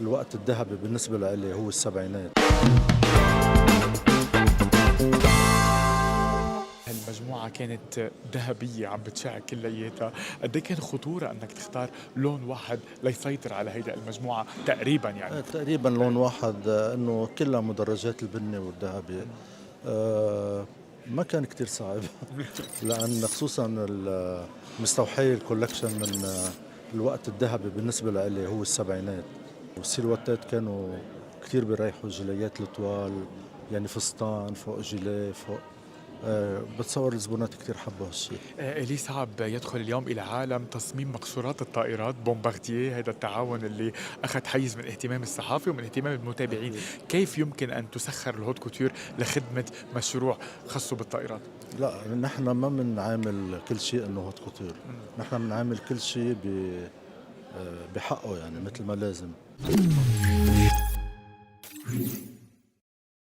الوقت الذهبي بالنسبة لإلي هو السبعينات. المجموعة كانت ذهبية عم بتشع كلياتها، قد إيه كان خطورة إنك تختار لون واحد ليسيطر على هيدا المجموعة تقريبًا يعني؟ تقريبا لون واحد، إنه كلها مدرجات البني والذهبي. آه، ما كان كتير صعب لأن خصوصا مستوحي الكولكشن من الوقت الذهبي بالنسبة لإلي هو السبعينات. والسيلواتات كانوا كتير بيريحوا الجليات الطوال، يعني فستان فوق جيليه فوق. بتصور الزبونات كتير حبوا هالشي. إليه صعب يدخل اليوم إلى عالم تصميم مقصورات الطائرات بومباردييه، هذا التعاون اللي أخذ حيز من اهتمام الصحافة ومن اهتمام المتابعين، أكيد. كيف يمكن أن تسخر الهوت كوتور لخدمة مشروع خاصه بالطائرات؟ لا، نحن ما بنعامل كل شيء انه هوت كوتور. إمم. نحن بنعامل كل شيء بحقه، يعني مثل ما لازم.